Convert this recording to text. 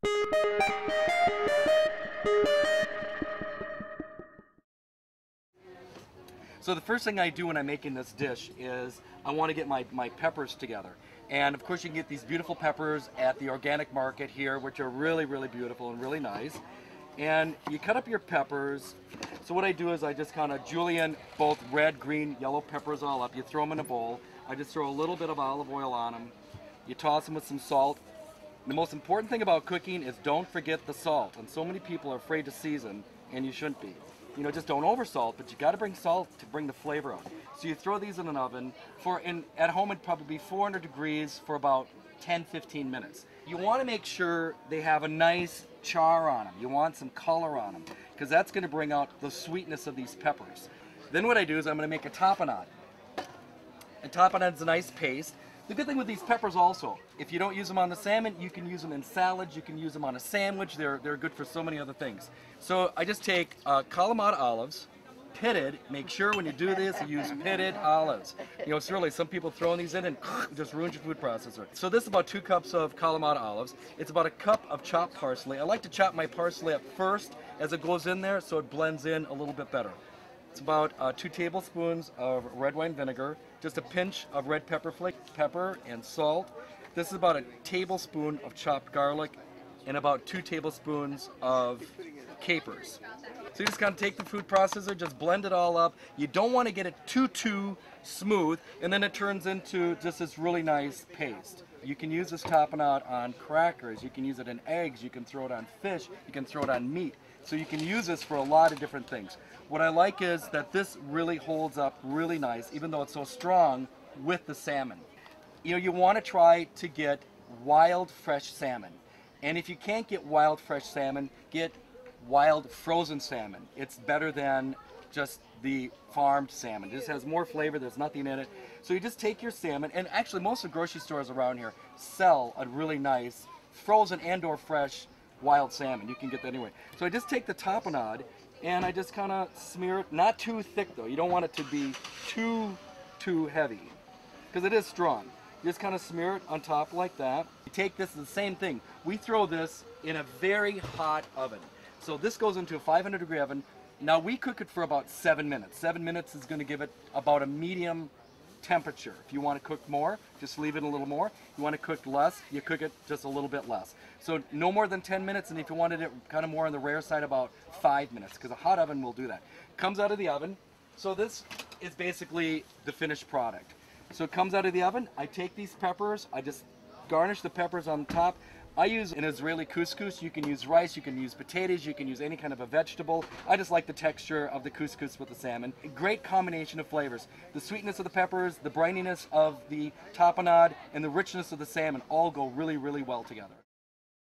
So the first thing I do when I'm making this dish is I want to get my peppers together. And of course you can get these beautiful peppers at the organic market here, which are really, really beautiful and really nice. And you cut up your peppers. So what I do is I just kind of julienne both red, green, yellow peppers all up. You throw them in a bowl. I just throw a little bit of olive oil on them. You toss them with some salt. The most important thing about cooking is don't forget the salt. And so many people are afraid to season, and you shouldn't be. You know, just don't over salt, but you got to bring salt to bring the flavor out. So you throw these in an oven at home it'd probably be 400 degrees for about 10-15 minutes. You want to make sure they have a nice char on them. You want some color on them because that's going to bring out the sweetness of these peppers. Then what I do is I'm going to make a tapenade. And tapenade is a nice paste. The good thing with these peppers also, if you don't use them on the salmon, you can use them in salads, you can use them on a sandwich, they're good for so many other things. So I just take Kalamata olives, pitted, make sure when you do this you use pitted olives. You know, it's really, some people throwing these in and just ruins your food processor. So this is about 2 cups of Kalamata olives. It's about a cup of chopped parsley. I like to chop my parsley up first as it goes in there so it blends in a little bit better. It's about 2 tablespoons of red wine vinegar, just a pinch of red pepper and salt. This is about a tablespoon of chopped garlic and about 2 tablespoons of capers. So you just kind of take the food processor, just blend it all up. You don't want to get it too smooth, and then it turns into just this really nice paste. You can use this tapenade on crackers, you can use it in eggs, you can throw it on fish, you can throw it on meat. So you can use this for a lot of different things. What I like is that this really holds up really nice, even though it's so strong, with the salmon. You know, you want to try to get wild fresh salmon. And if you can't get wild fresh salmon, get wild frozen salmon. It's better than just the farmed salmon. It just has more flavor, there's nothing in it. So you just take your salmon, and actually most of the grocery stores around here sell a really nice frozen and or fresh wild salmon. You can get that anyway. So I just take the tapenade and I just kind of smear it, not too thick though. You don't want it to be too heavy because it is strong. You just kind of smear it on top like that. You take this, the same thing. We throw this in a very hot oven. So this goes into a 500 degree oven. Now we cook it for about 7 minutes. 7 minutes is going to give it about a medium temperature. If you want to cook more, just leave it a little more. If you want to cook less, you cook it just a little bit less. So no more than 10 minutes, and if you wanted it kind of more on the rare side, about 5 minutes, because a hot oven will do that. Comes out of the oven. So this is basically the finished product. So it comes out of the oven. I take these peppers, I just garnish the peppers on top. I use an Israeli couscous. You can use rice, you can use potatoes, you can use any kind of a vegetable. I just like the texture of the couscous with the salmon. A great combination of flavors. The sweetness of the peppers, the brininess of the tapenade, and the richness of the salmon all go really, really well together.